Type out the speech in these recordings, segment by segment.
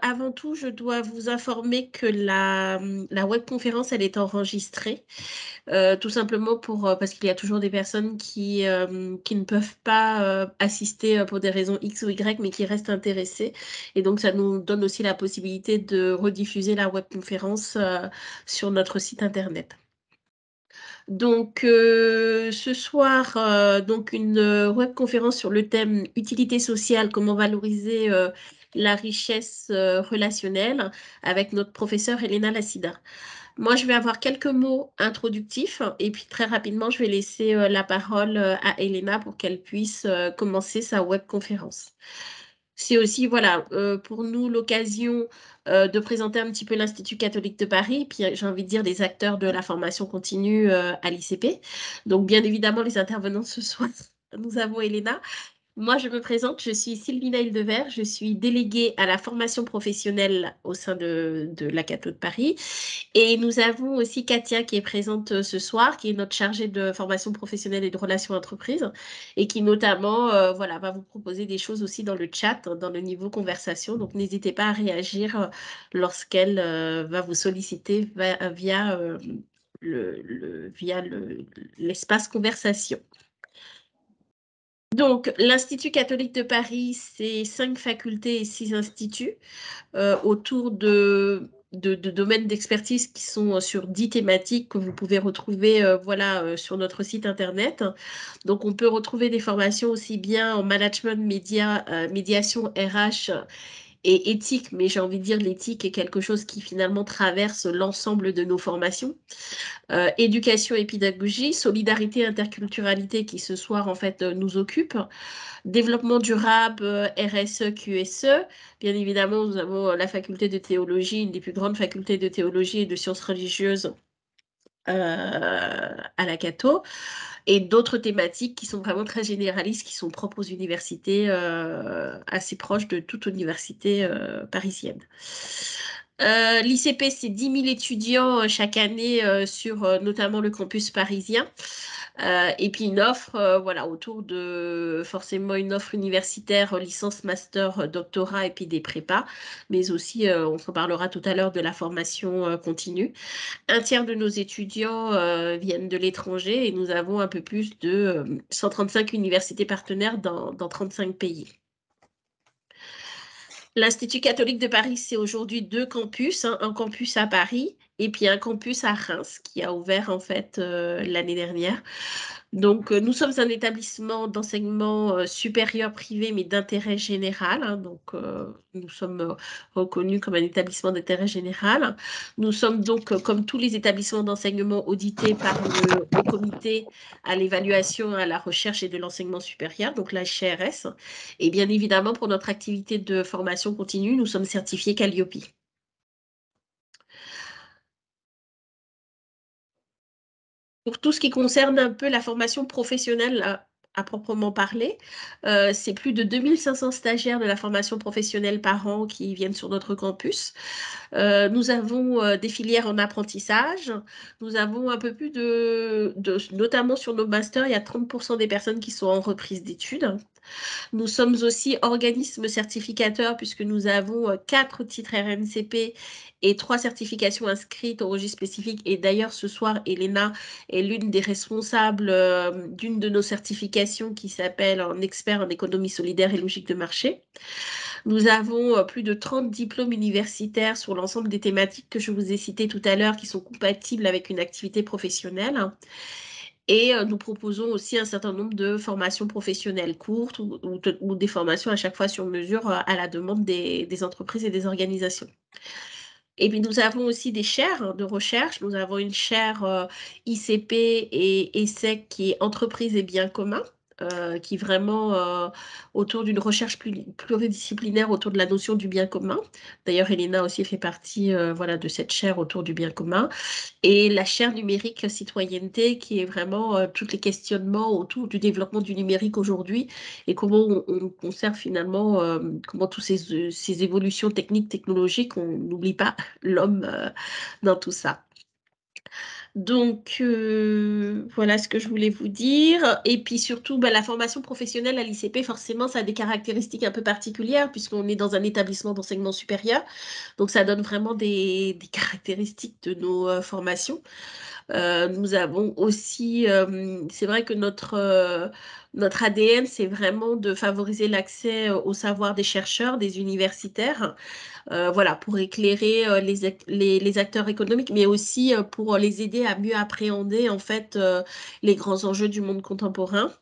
Avant tout, je dois vous informer que la webconférence, elle est enregistrée, tout simplement parce qu'il y a toujours des personnes qui ne peuvent pas assister pour des raisons X ou Y, mais qui restent intéressées. Et donc, ça nous donne aussi la possibilité de rediffuser la webconférence sur notre site Internet. Donc, ce soir, donc une webconférence sur le thème utilité sociale, comment valoriser la richesse relationnelle avec notre professeure Elena Lassida. Moi, je vais avoir quelques mots introductifs et puis très rapidement, je vais laisser la parole à Elena pour qu'elle puisse commencer sa webconférence. C'est aussi, voilà, pour nous l'occasion de présenter un petit peu l'Institut catholique de Paris, puis j'ai envie de dire des acteurs de la formation continue à l'ICP. Donc, bien évidemment, les intervenants ce soir, nous avons Elena. Moi, je me présente, je suis Sylvina Hildevert, je suis déléguée à la formation professionnelle au sein de la Catho de Paris. Et nous avons aussi Katia qui est présente ce soir, qui est notre chargée de formation professionnelle et de relations entreprises, et qui notamment voilà, va vous proposer des choses aussi dans le chat, dans le niveau conversation. Donc, n'hésitez pas à réagir lorsqu'elle va vous solliciter via l'espace conversation. Donc, l'Institut catholique de Paris, c'est 5 facultés et 6 instituts autour de domaines d'expertise qui sont sur 10 thématiques que vous pouvez retrouver voilà, sur notre site internet. Donc, on peut retrouver des formations aussi bien en management, médiation RH et éthique, mais j'ai envie de dire l'éthique est quelque chose qui finalement traverse l'ensemble de nos formations. Éducation et pédagogie, solidarité, interculturalité qui ce soir en fait nous occupe. Développement durable, RSE, QSE. Bien évidemment, nous avons la faculté de théologie, une des plus grandes facultés de théologie et de sciences religieuses à la Catho, et d'autres thématiques qui sont vraiment très généralistes, qui sont propres aux universités, assez proches de toute université parisienne. L'ICP, c'est 10 000 étudiants chaque année sur notamment le campus parisien. Et puis une offre, voilà, autour de forcément une offre universitaire, licence, master, doctorat et puis des prépas, mais aussi, on se parlera tout à l'heure de la formation continue. Un tiers de nos étudiants viennent de l'étranger et nous avons un peu plus de 135 universités partenaires dans 35 pays. L'Institut catholique de Paris, c'est aujourd'hui 2 campus, hein, un campus à Paris et puis un campus à Reims qui a ouvert en fait l'année dernière. Donc, nous sommes un établissement d'enseignement supérieur privé, mais d'intérêt général, hein. Donc, nous sommes reconnus comme un établissement d'intérêt général. Nous sommes donc, comme tous les établissements d'enseignement, audités par le Haut Comité à l'évaluation, à la recherche et de l'enseignement supérieur, donc la HCRS. Et bien évidemment, pour notre activité de formation continue, nous sommes certifiés Calliope. Pour tout ce qui concerne un peu la formation professionnelle à proprement parler, c'est plus de 2500 stagiaires de la formation professionnelle par an qui viennent sur notre campus. Nous avons des filières en apprentissage. Nous avons un peu plus notamment sur nos masters, il y a 30% des personnes qui sont en reprise d'études. Nous sommes aussi organisme certificateur puisque nous avons 4 titres RNCP et 3 certifications inscrites au registre spécifique. Et d'ailleurs, ce soir, Elena est l'une des responsables d'une de nos certifications qui s'appelle en expert en économie solidaire et logique de marché. Nous avons plus de 30 diplômes universitaires sur l'ensemble des thématiques que je vous ai citées tout à l'heure qui sont compatibles avec une activité professionnelle. Et nous proposons aussi un certain nombre de formations professionnelles courtes ou des formations à chaque fois sur mesure à la demande des entreprises et des organisations. Et puis nous avons aussi des chaires de recherche. Nous avons une chaire ICP et ESSEC qui est entreprise et biens communs, qui est vraiment autour d'une recherche pluridisciplinaire autour de la notion du bien commun. D'ailleurs, Elena aussi fait partie voilà, de cette chaire autour du bien commun. Et la chaire numérique citoyenneté, qui est vraiment tous les questionnements autour du développement du numérique aujourd'hui et comment on conserve finalement, comment toutes ces évolutions techniques, technologiques, on n'oublie pas l'homme dans tout ça. Donc, voilà ce que je voulais vous dire. Et puis surtout, bah, la formation professionnelle à l'ICP, forcément, ça a des caractéristiques un peu particulières puisqu'on est dans un établissement d'enseignement supérieur. Donc, ça donne vraiment des caractéristiques de nos formations. Nous avons aussi, c'est vrai que notre ADN, c'est vraiment de favoriser l'accès au savoir des chercheurs, des universitaires, voilà, pour éclairer les acteurs économiques, mais aussi pour les aider à mieux appréhender en fait les grands enjeux du monde contemporain.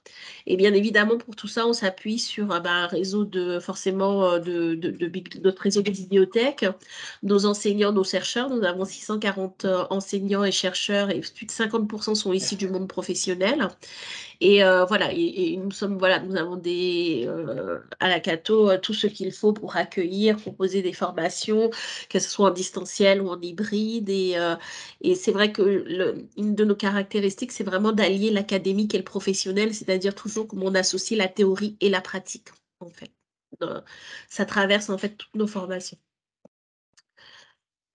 Et bien évidemment, pour tout ça, on s'appuie sur bah, un réseau de forcément notre réseau de bibliothèques, nos enseignants, nos chercheurs. Nous avons 640 enseignants et chercheurs et plus de 50% sont issus du monde professionnel. Et voilà, et nous sommes, voilà, nous avons à la Cato tout ce qu'il faut pour accueillir, proposer des formations, que ce soit en distanciel ou en hybride. Et c'est vrai que une de nos caractéristiques, c'est vraiment d'allier l'académique et le professionnel, c'est-à-dire toujours comme on associe la théorie et la pratique, en fait. Euh, Ça traverse en fait toutes nos formations.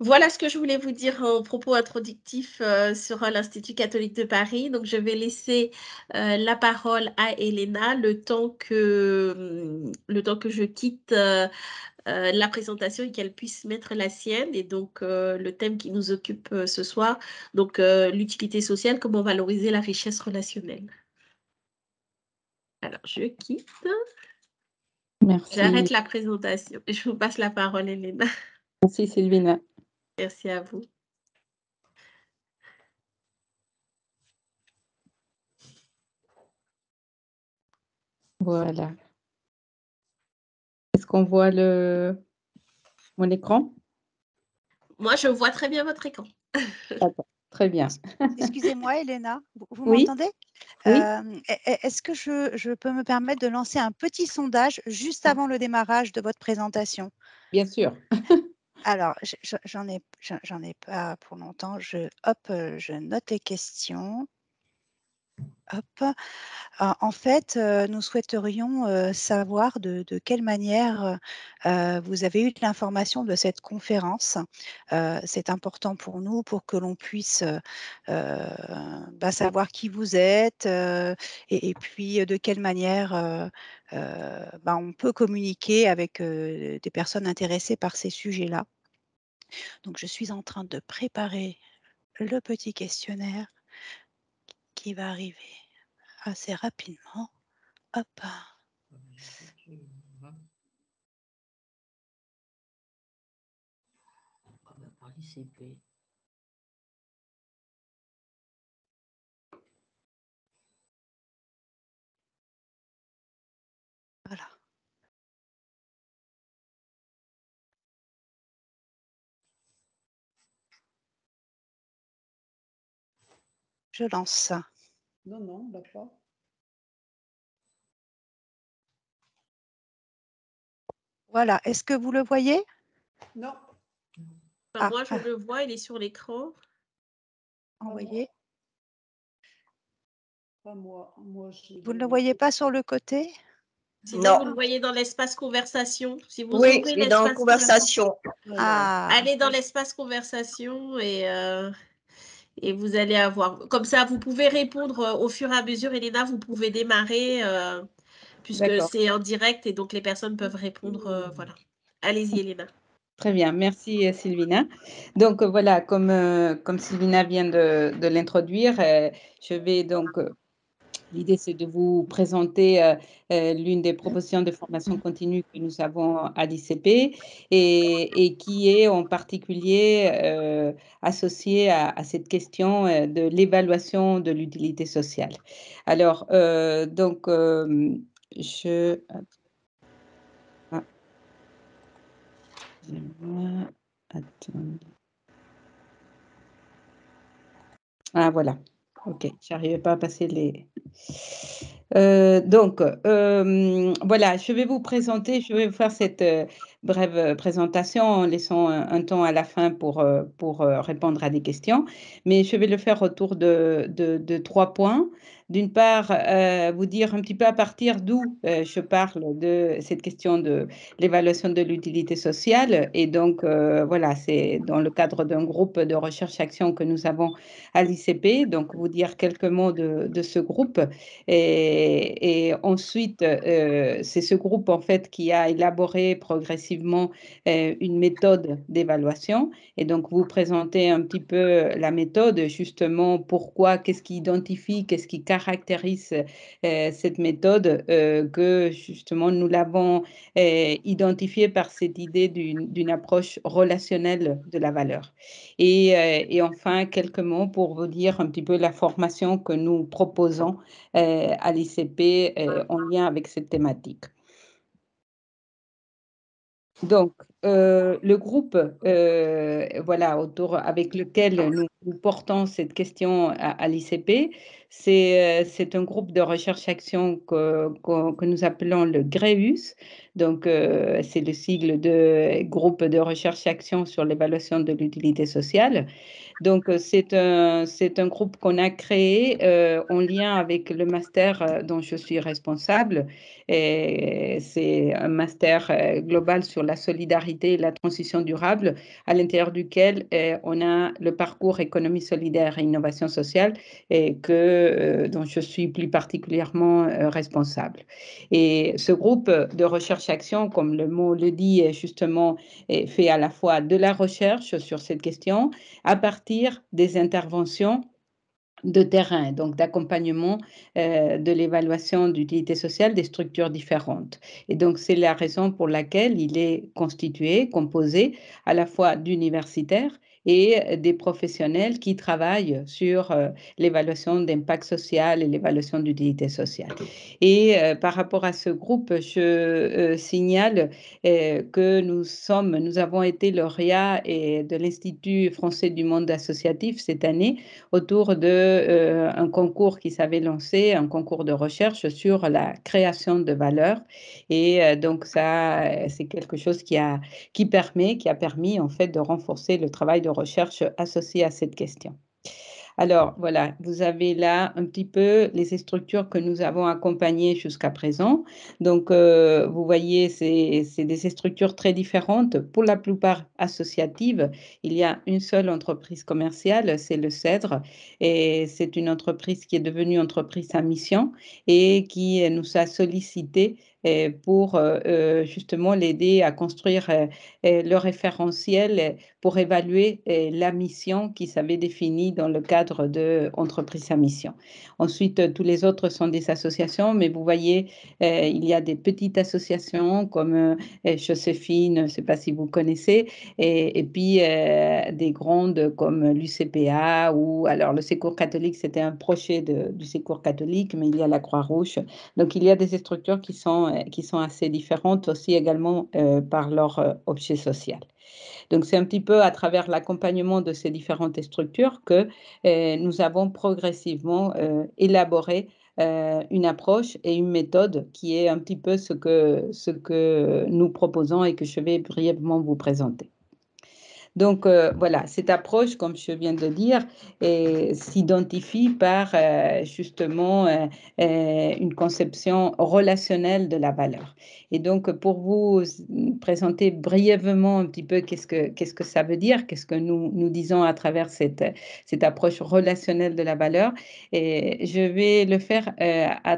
Voilà ce que je voulais vous dire en propos introductif sur l'Institut catholique de Paris. Donc, je vais laisser la parole à Elena le temps que je quitte la présentation et qu'elle puisse mettre la sienne. Et donc, le thème qui nous occupe ce soir, donc l'utilité sociale, comment valoriser la richesse relationnelle. Alors, je quitte. Merci. J'arrête la présentation. Je vous passe la parole, Elena. Merci, Sylvina. Merci à vous. Voilà. Est-ce qu'on voit mon écran? Moi, je vois très bien votre écran. D'accord. Très bien. Excusez-moi, Elena, vous Oui, m'entendez? oui, Est-ce que je peux me permettre de lancer un petit sondage juste avant le démarrage de votre présentation? bien sûr. Alors, j'en ai pas pour longtemps. Je note les questions. Hop. En fait, nous souhaiterions savoir de quelle manière vous avez eu de l'information de cette conférence. C'est important pour nous pour que l'on puisse savoir qui vous êtes et puis de quelle manière on peut communiquer avec des personnes intéressées par ces sujets-là. Donc, je suis en train de préparer le petit questionnaire qui va arriver assez rapidement. Hop. Voilà. Je lance. Non, d'accord. Voilà. Est-ce que vous le voyez? Non. Enfin, moi, je le vois, il est sur l'écran. Envoyé. Pas moi. Vous ne le voyez pas sur le côté? Sinon, vous le voyez dans l'espace conversation. Si vous Oui, ouvrez il est dans l'espace conversation. allez dans l'espace conversation et vous allez avoir. Comme ça, vous pouvez répondre au fur et à mesure. Elena, vous pouvez démarrer puisque D'accord. c'est en direct et donc les personnes peuvent répondre. Voilà. Allez-y, Elena. Très bien. Merci, Sylvina. Donc, voilà, comme Sylvina vient de l'introduire, je vais donc l'idée, c'est de vous présenter l'une des propositions de formation continue que nous avons à l'ICP et qui est en particulier associée à cette question de l'évaluation de l'utilité sociale. Alors, donc, je... Ah. Attends. Ah, voilà. OK, j'arrivais pas à passer les... donc, voilà, je vais vous présenter, je vais vous faire cette brève présentation en laissant un temps à la fin pour répondre à des questions. Mais je vais le faire autour de 3 points. d'une part, vous dire un petit peu à partir d'où je parle de cette question de l'évaluation de l'utilité sociale. Et donc, voilà, c'est dans le cadre d'un groupe de recherche-action que nous avons à l'ICP. Donc, vous dire quelques mots de ce groupe. Et ensuite, c'est ce groupe, en fait, qui a élaboré progressivement une méthode d'évaluation. Et donc, vous présentez un petit peu la méthode, justement, pourquoi, qu'est-ce qui identifie, qu'est-ce qui caractérise cette méthode, que justement, nous l'avons identifiée par cette idée d'une approche relationnelle de la valeur. Et enfin, quelques mots pour vous dire un petit peu la formation que nous proposons à l'ICP en lien avec cette thématique. Donc, le groupe voilà, avec lequel nous portons cette question à l'ICP, c'est un groupe de recherche-action que nous appelons le GREUS. Donc, c'est le sigle de groupe de recherche-action sur l'évaluation de l'utilité sociale. Donc, c'est un groupe qu'on a créé en lien avec le master dont je suis responsable. C'est un master global sur la solidarité et la transition durable, à l'intérieur duquel on a le parcours économie solidaire et innovation sociale, dont je suis plus particulièrement responsable. Et ce groupe de recherche-action, comme le mot le dit, justement, fait à la fois de la recherche sur cette question, à partir des interventions de terrain, donc d'accompagnement de l'évaluation d'utilité sociale des structures différentes. Et donc, c'est la raison pour laquelle il est constitué, composé à la fois d'universitaires et des professionnels qui travaillent sur l'évaluation d'impact social et l'évaluation d'utilité sociale. Et par rapport à ce groupe, je signale que nous avons été lauréats de l'Institut français du monde associatif cette année autour d'un concours qui s'avait lancé, un concours de recherche sur la création de valeur. Et donc, ça, c'est quelque chose qui a permis en fait de renforcer le travail de recherche associé à cette question. Alors, voilà, vous avez là un petit peu les structures que nous avons accompagnées jusqu'à présent. Donc, vous voyez, c'est des structures très différentes, pour la plupart associatives. Il y a une seule entreprise commerciale, c'est le CEDRE, et c'est une entreprise qui est devenue entreprise à mission et qui nous a sollicité pour justement l'aider à construire le référentiel pour évaluer la mission qui s'avait définie dans le cadre de entreprise à mission. Ensuite, tous les autres sont des associations, mais vous voyez, il y a des petites associations comme Joséphine, je ne sais pas si vous connaissez, et puis des grandes comme l'UCPA ou alors le Secours catholique, c'était un projet du Secours catholique, mais il y a la Croix-Rouge. Donc, il y a des structures qui sont assez différentes aussi également par leur objet social. Donc, c'est un petit peu à travers l'accompagnement de ces différentes structures que nous avons progressivement élaboré une approche et une méthode qui est un petit peu ce que nous proposons et que je vais brièvement vous présenter. Donc, voilà, cette approche, comme je viens de le dire, s'identifie par justement une conception relationnelle de la valeur. Et donc, pour vous présenter brièvement un petit peu qu'est-ce que ça veut dire, qu'est-ce que nous disons à travers cette approche relationnelle de la valeur, et je vais le faire à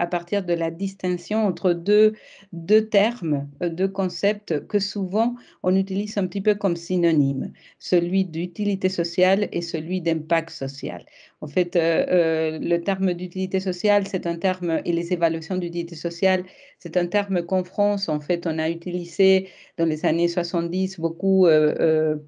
partir de la distinction entre deux termes, deux concepts que souvent on utilise un petit peu comme synonyme, celui d'utilité sociale et celui d'impact social. En fait, le terme d'utilité sociale, c'est un terme, et les évaluations d'utilité sociale, c'est un terme qu'en France, en fait, on a utilisé dans les années 70 beaucoup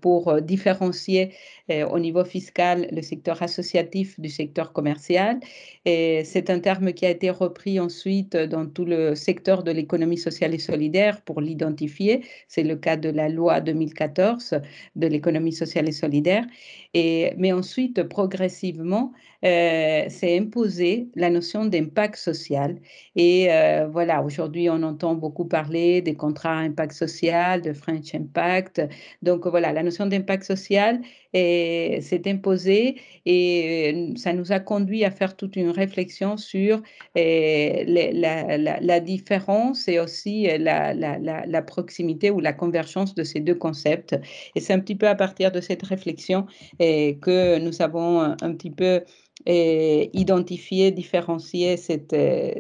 pour différencier au niveau fiscal le secteur associatif du secteur commercial. Et c'est un terme qui a été repris ensuite dans tout le secteur de l'économie sociale et solidaire pour l'identifier. C'est le cas de la loi 2014 de l'économie sociale et solidaire. Mais ensuite, progressivement, s'est imposée la notion d'impact social. Et voilà, aujourd'hui, on entend beaucoup parler des contrats à impact social, de French Impact. Donc voilà, la notion d'impact social s'est imposée et ça nous a conduit à faire toute une réflexion sur la différence et aussi la proximité ou la convergence de ces deux concepts. Et c'est un petit peu à partir de cette réflexion que nous avons un petit peu identifié, différencié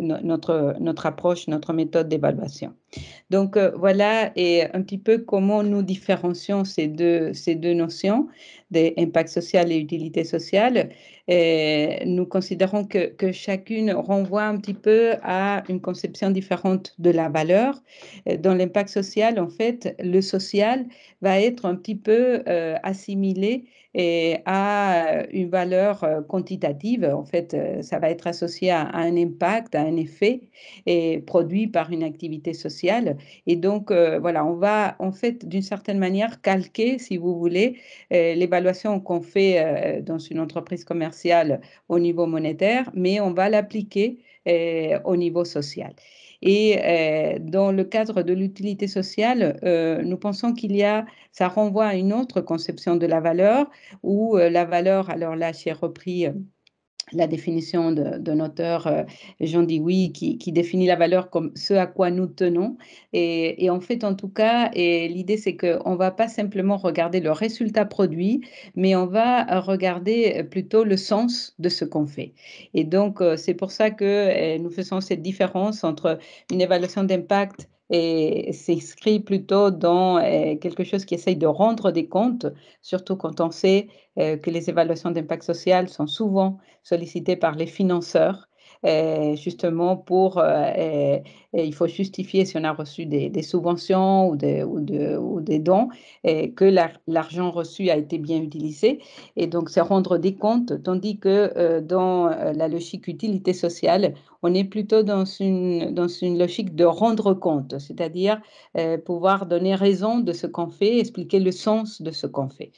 notre approche, notre méthode d'évaluation. Donc voilà, et un petit peu comment nous différencions ces deux notions d'impact social et utilité sociale. Et nous considérons que chacune renvoie un petit peu à une conception différente de la valeur. Dans l'impact social, en fait, le social va être un petit peu assimilé à une valeur quantitative. En fait, ça va être associé à un impact, à un effet et produit par une activité sociale. Et donc, voilà, on va en fait d'une certaine manière calquer, si vous voulez, l'évaluation qu'on fait dans une entreprise commerciale au niveau monétaire, mais on va l'appliquer au niveau social. Et dans le cadre de l'utilité sociale, nous pensons ça renvoie à une autre conception de la valeur, où la valeur, alors là, j'ai repris la définition d'un auteur, Jean Dewey, qui définit la valeur comme ce à quoi nous tenons. Et en fait, en tout cas, l'idée, c'est qu'on ne va pas simplement regarder le résultat produit, mais on va regarder plutôt le sens de ce qu'on fait. Et donc, c'est pour ça que nous faisons cette différence entre une évaluation d'impact et s'inscrit plutôt dans quelque chose qui essaye de rendre des comptes, surtout quand on sait que les évaluations d'impact social sont souvent sollicité par les financeurs, justement il faut justifier si on a reçu des subventions ou des dons, que l'argent reçu a été bien utilisé. Et donc, c'est rendre des comptes, tandis que dans la logique utilité sociale, on est plutôt dans une logique de rendre compte, c'est-à-dire pouvoir donner raison de ce qu'on fait, expliquer le sens de ce qu'on fait.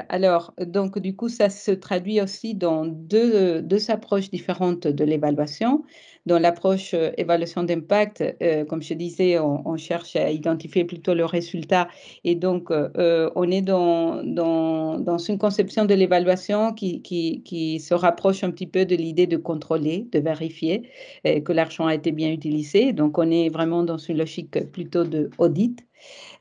Alors, donc, du coup, ça se traduit aussi dans deux approches différentes de l'évaluation. Dans l'approche évaluation d'impact, comme je disais, on cherche à identifier plutôt le résultat. Et donc, on est dans une conception de l'évaluation qui se rapproche un petit peu de l'idée de contrôler, de vérifier que l'argent a été bien utilisé. Donc, on est vraiment dans une logique plutôt d'audit.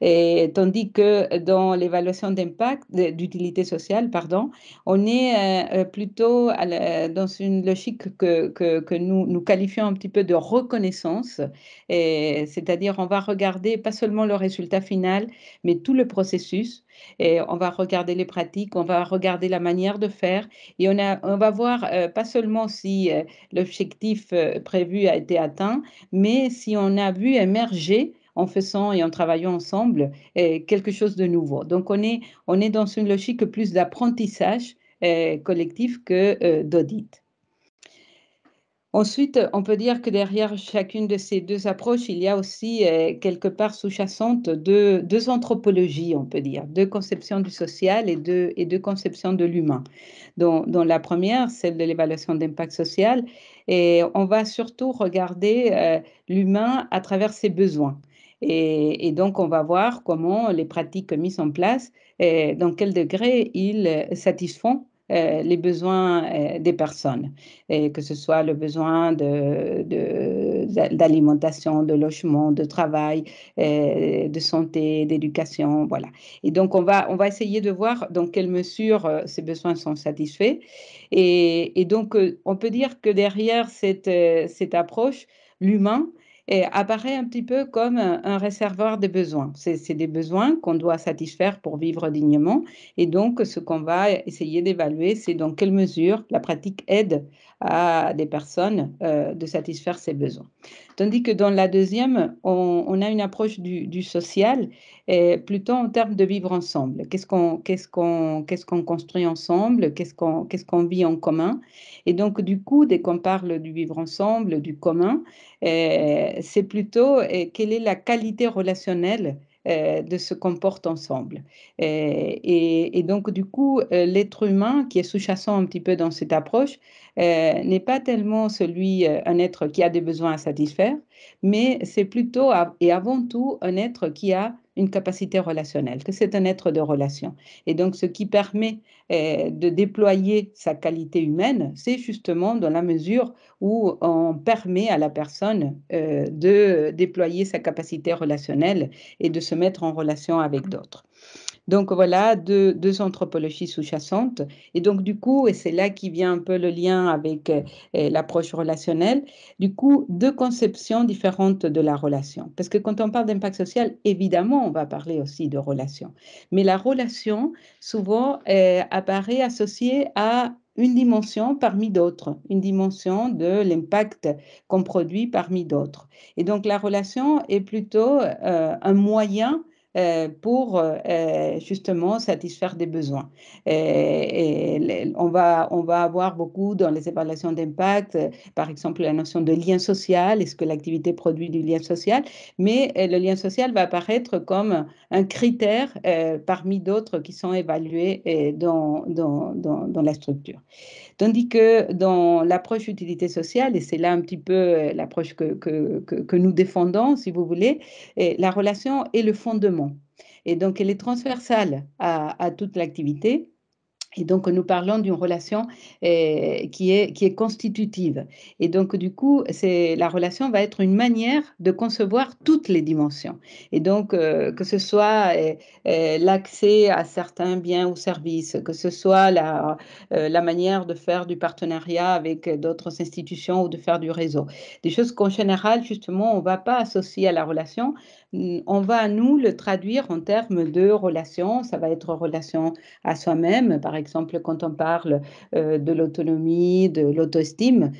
Et tandis que dans l'évaluation d'impact, d'utilité sociale, pardon, on est plutôt dans une logique que nous qualifions un petit peu de reconnaissance, c'est-à-dire on va regarder pas seulement le résultat final, mais tout le processus. Et on va regarder les pratiques, on va regarder la manière de faire et on va voir pas seulement si l'objectif prévu a été atteint, mais si on a vu émerger en faisant et en travaillant ensemble quelque chose de nouveau. Donc, on est dans une logique plus d'apprentissage collectif que d'audit. Ensuite, on peut dire que derrière chacune de ces deux approches, il y a aussi quelque part sous-jacente deux anthropologies, on peut dire, deux conceptions du social et deux conceptions de l'humain. Dans la première, celle de l'évaluation d'impact social, et on va surtout regarder l'humain à travers ses besoins. Et donc, on va voir comment les pratiques mises en place, dans quel degré ils satisfont les besoins des personnes, et que ce soit le besoin d'alimentation, de logement, de travail, de santé, d'éducation, voilà. Et donc, on va essayer de voir dans quelle mesure ces besoins sont satisfaits. Et donc, on peut dire que derrière cette approche, l'humain apparaît un petit peu comme un réservoir de besoins. C'est des besoins qu'on doit satisfaire pour vivre dignement. Et donc, ce qu'on va essayer d'évaluer, c'est dans quelle mesure la pratique aide à des personnes de satisfaire ces besoins. Tandis que dans la deuxième, on a une approche du social plutôt en termes de vivre ensemble. Qu'est-ce qu'on construit ensemble? Qu'est-ce qu'on vit en commun? Et donc, du coup, dès qu'on parle du vivre ensemble, du commun, c'est plutôt quelle est la qualité relationnelle de se comportent ensemble. Et donc, du coup, l'être humain qui est sous-jacent un petit peu dans cette approche n'est pas tellement un être qui a des besoins à satisfaire, mais c'est plutôt et avant tout un être qui a une capacité relationnelle, que c'est un être de relation. Et donc, ce qui permet de déployer sa qualité humaine, c'est justement dans la mesure où on permet à la personne de déployer sa capacité relationnelle et de se mettre en relation avec d'autres. Donc voilà, deux anthropologies sous-jacentes. Et donc du coup, et c'est là qui vient un peu le lien avec l'approche relationnelle, du coup, deux conceptions différentes de la relation. Parce que quand on parle d'impact social, évidemment, on va parler aussi de relation. Mais la relation, souvent, apparaît associée à une dimension parmi d'autres, une dimension de l'impact qu'on produit parmi d'autres. Et donc la relation est plutôt un moyen pour justement satisfaire des besoins. On va avoir beaucoup dans les évaluations d'impact, par exemple la notion de lien social, est-ce que l'activité produit du lien social, mais le lien social va apparaître comme un critère parmi d'autres qui sont évalués dans la structure. Tandis que dans l'approche utilité sociale, et c'est là un petit peu l'approche que nous défendons, si vous voulez, la relation est le fondement. Et donc, elle est transversale à toute l'activité. Et donc, nous parlons d'une relation qui est constitutive. Et donc, du coup, la relation va être une manière de concevoir toutes les dimensions. Et donc, que ce soit l'accès à certains biens ou services, que ce soit la manière de faire du partenariat avec d'autres institutions ou de faire du réseau. Des choses qu'en général, justement, on ne va pas associer à la relation. On va, nous, le traduire en termes de relation. Ça va être relation à soi-même. Par exemple, quand on parle de l'autonomie, de l'auto-estime,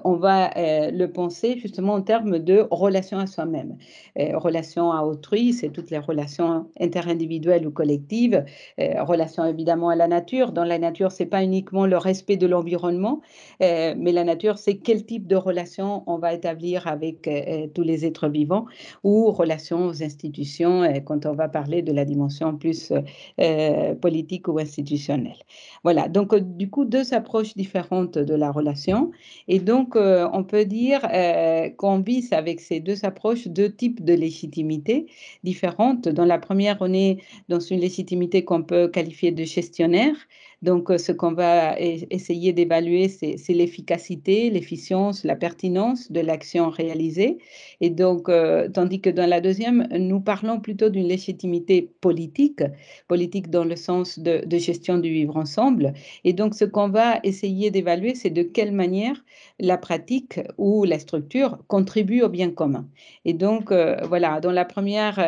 on va le penser justement en termes de relation à soi-même. Relation à autrui, c'est toutes les relations interindividuelles ou collectives. Relation évidemment à la nature. Dans la nature, c'est pas uniquement le respect de l'environnement, mais la nature, c'est quel type de relation on va établir avec tous les êtres vivants, ou relation aux institutions, quand on va parler de la dimension plus politique ou institutionnelle. Voilà, donc du coup, deux approches différentes de la relation. Et donc, on peut dire qu'on vise avec ces deux approches deux types de légitimité différentes. Dans la première, on est dans une légitimité qu'on peut qualifier de gestionnaire. Donc, ce qu'on va essayer d'évaluer, c'est l'efficacité, l'efficience, la pertinence de l'action réalisée. Et donc, tandis que dans la deuxième, nous parlons plutôt d'une légitimité politique dans le sens de gestion du vivre ensemble. Et donc, ce qu'on va essayer d'évaluer, c'est de quelle manière la pratique ou la structure contribue au bien commun. Et donc, voilà, dans la première,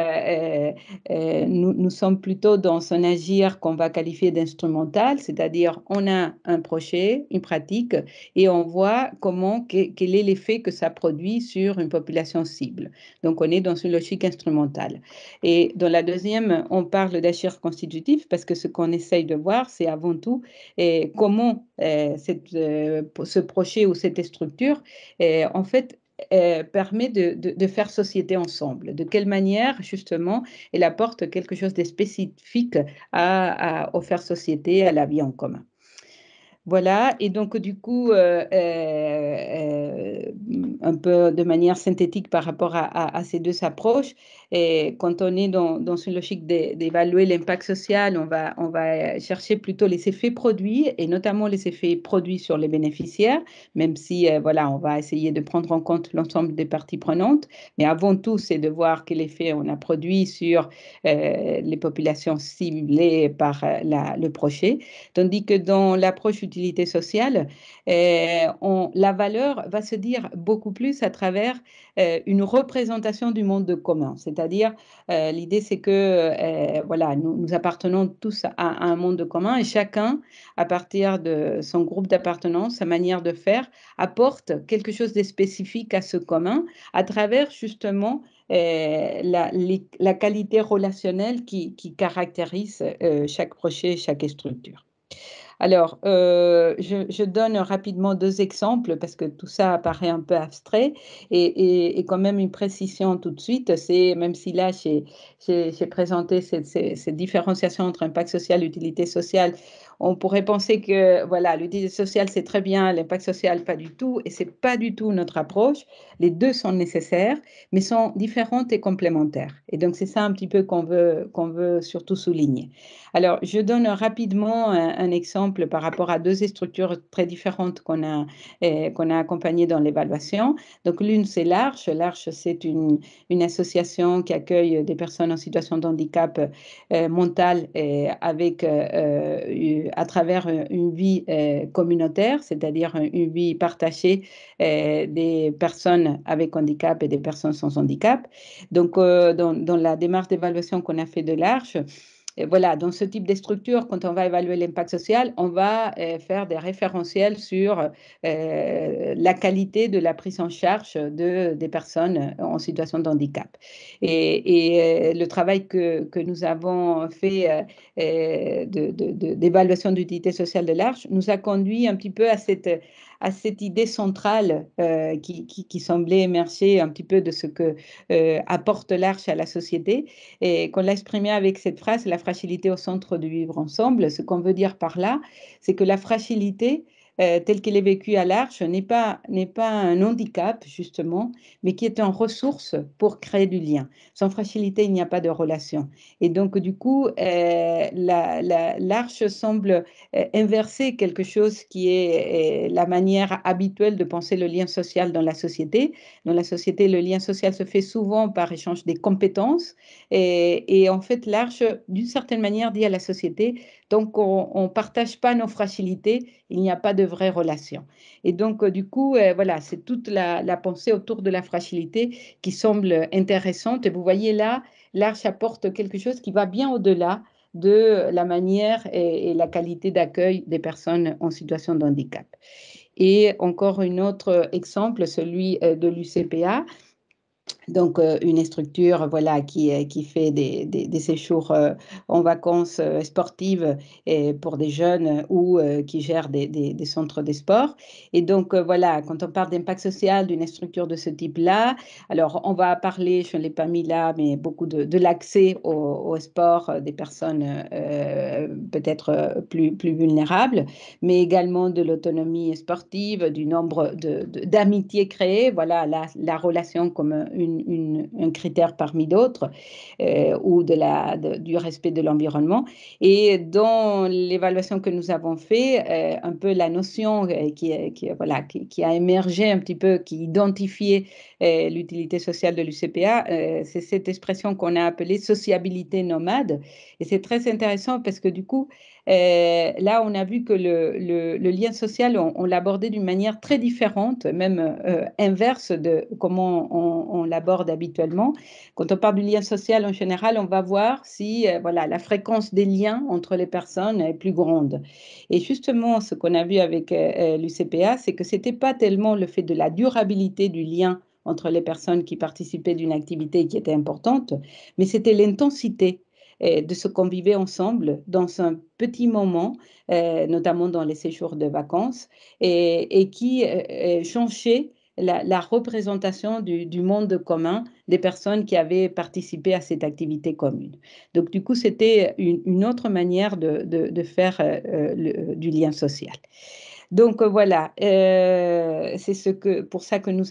nous sommes plutôt dans un agir qu'on va qualifier d'instrumental, c'est-à-dire on a un projet, une pratique, et on voit quel est l'effet que ça produit sur une population cible. Donc, on est dans une logique instrumentale. Et dans la deuxième, on parle d'agir constitutif parce que ce qu'on essaye de voir, c'est avant tout comment ce projet ou cette structure, en fait, permet de faire société ensemble. De quelle manière, justement, elle apporte quelque chose de spécifique au faire société, à la vie en commun. Voilà, et donc du coup, un peu de manière synthétique par rapport à ces deux approches, et quand on est dans une logique d'évaluer l'impact social, on va chercher plutôt les effets produits, et notamment les effets produits sur les bénéficiaires, même si, voilà, on va essayer de prendre en compte l'ensemble des parties prenantes, mais avant tout, c'est de voir quel effet on a produit sur les populations ciblées par le projet, tandis que dans l'approche utilité sociale, la valeur va se dire beaucoup plus à travers une représentation du monde commun. C'est-à-dire, l'idée, c'est que voilà, nous appartenons tous à un monde commun, et chacun, à partir de son groupe d'appartenance, sa manière de faire, apporte quelque chose de spécifique à ce commun à travers justement la qualité relationnelle qui caractérise chaque projet, chaque structure. Alors, je donne rapidement 2 exemples parce que tout ça paraît un peu abstrait et quand même une précision tout de suite, c'est même si là j'ai présenté cette différenciation entre impact social et utilité sociale, on pourrait penser que voilà, l'utilité sociale c'est très bien, l'impact social pas du tout et c'est pas du tout notre approche. Les 2 sont nécessaires, mais sont différentes et complémentaires et donc c'est ça un petit peu qu'on veut surtout souligner. Alors, je donne rapidement un exemple par rapport à 2 structures très différentes qu'on a accompagnées dans l'évaluation. Donc, l'une, c'est l'Arche. L'Arche, c'est une association qui accueille des personnes en situation de handicap mental avec, à travers une vie communautaire, c'est-à-dire une vie partagée des personnes avec handicap et des personnes sans handicap. Donc, dans la démarche d'évaluation qu'on a fait de l'Arche, et voilà, dans ce type de structure, quand on va évaluer l'impact social, on va faire des référentiels sur la qualité de la prise en charge des personnes en situation de handicap. Et le travail que nous avons fait d'évaluation d'utilité sociale de l'Arche nous a conduit un petit peu à cette idée centrale qui semblait émerger un petit peu de ce que apporte l'Arche à la société et qu'on l'a exprimé avec cette phrase, la fragilité au centre du vivre ensemble. Ce qu'on veut dire par là, c'est que la fragilité, telle qu'elle est vécue à l'Arche, n'est pas un handicap, justement, mais qui est une ressource pour créer du lien. Sans fragilité, il n'y a pas de relation. Et donc, du coup, l'Arche semble inverser quelque chose qui est la manière habituelle de penser le lien social dans la société. Dans la société, le lien social se fait souvent par échange des compétences. Et en fait, l'Arche, d'une certaine manière, dit à la société, donc on ne partage pas nos fragilités, il n'y a pas de vraie relation. Et donc, du coup, voilà, c'est toute la pensée autour de la fragilité qui semble intéressante. Et vous voyez là, l'Arche apporte quelque chose qui va bien au-delà de la manière et la qualité d'accueil des personnes en situation de handicap. Et encore un autre exemple, celui de l'UCPA. Donc, une structure voilà, qui fait des séjours en vacances sportives pour des jeunes ou qui gère des centres de sport. Et donc, voilà, quand on parle d'impact social d'une structure de ce type-là, alors on va parler, je ne l'ai pas mis là, mais beaucoup de l'accès au sport des personnes peut-être plus vulnérables, mais également de l'autonomie sportive, du nombre d'amitiés créées, voilà, la relation comme un critère parmi d'autres, ou du respect de l'environnement. Et dans l'évaluation que nous avons fait, un peu la notion qui a émergé un petit peu, qui identifiait l'utilité sociale de l'UCPA, c'est cette expression qu'on a appelée sociabilité nomade. Et c'est très intéressant parce que du coup, là, on a vu que le lien social, on l'abordait d'une manière très différente, même inverse de comment on l'aborde habituellement. Quand on parle du lien social, en général, on va voir si voilà, la fréquence des liens entre les personnes est plus grande. Et justement, ce qu'on a vu avec l'UCPA, c'est que ce n'était pas tellement le fait de la durabilité du lien entre les personnes qui participaient d'une activité qui était importante, mais c'était l'intensité de ce qu'on vivait ensemble dans un petit moment, notamment dans les séjours de vacances, et qui changeait la représentation du monde commun des personnes qui avaient participé à cette activité commune. Donc, du coup, c'était une autre manière de faire du lien social. Donc voilà, c'est pour ça que nous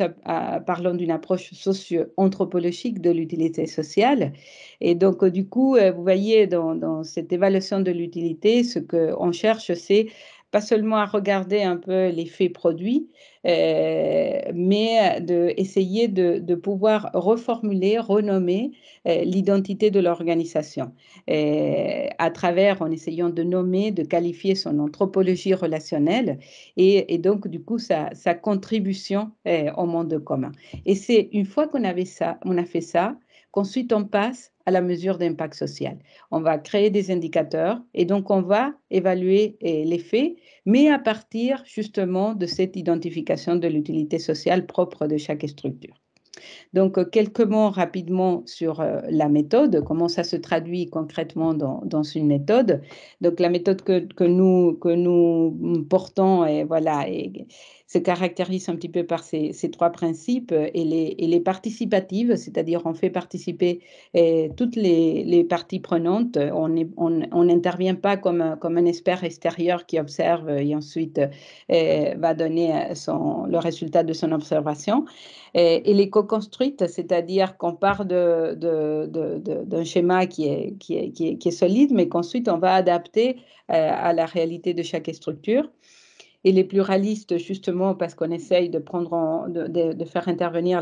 parlons d'une approche socio-anthropologique de l'utilité sociale. Et donc du coup, vous voyez dans cette évaluation de l'utilité, ce qu'on cherche, c'est pas seulement à regarder un peu l'effet produit, mais essayer de pouvoir reformuler, renommer l'identité de l'organisation à travers, en essayant de nommer, de qualifier son anthropologie relationnelle et donc, du coup, sa contribution au monde commun. Et c'est une fois on a fait ça, qu'ensuite on passe à la mesure d'impact social. On va créer des indicateurs et donc on va évaluer les faits, mais à partir justement de cette identification de l'utilité sociale propre de chaque structure. Donc, quelques mots rapidement sur la méthode, comment ça se traduit concrètement dans une méthode. Donc, la méthode que nous portons se caractérise un petit peu par ces trois principes. Elle est participative, c'est-à-dire on fait participer toutes les parties prenantes. On n'intervient pas comme un expert extérieur qui observe et ensuite va donner le résultat de son observation. Elle est co-construite, c'est-à-dire qu'on part d'un schéma qui est solide, mais qu'ensuite on va adapter à la réalité de chaque structure. Elle est pluraliste justement parce qu'on essaye de faire intervenir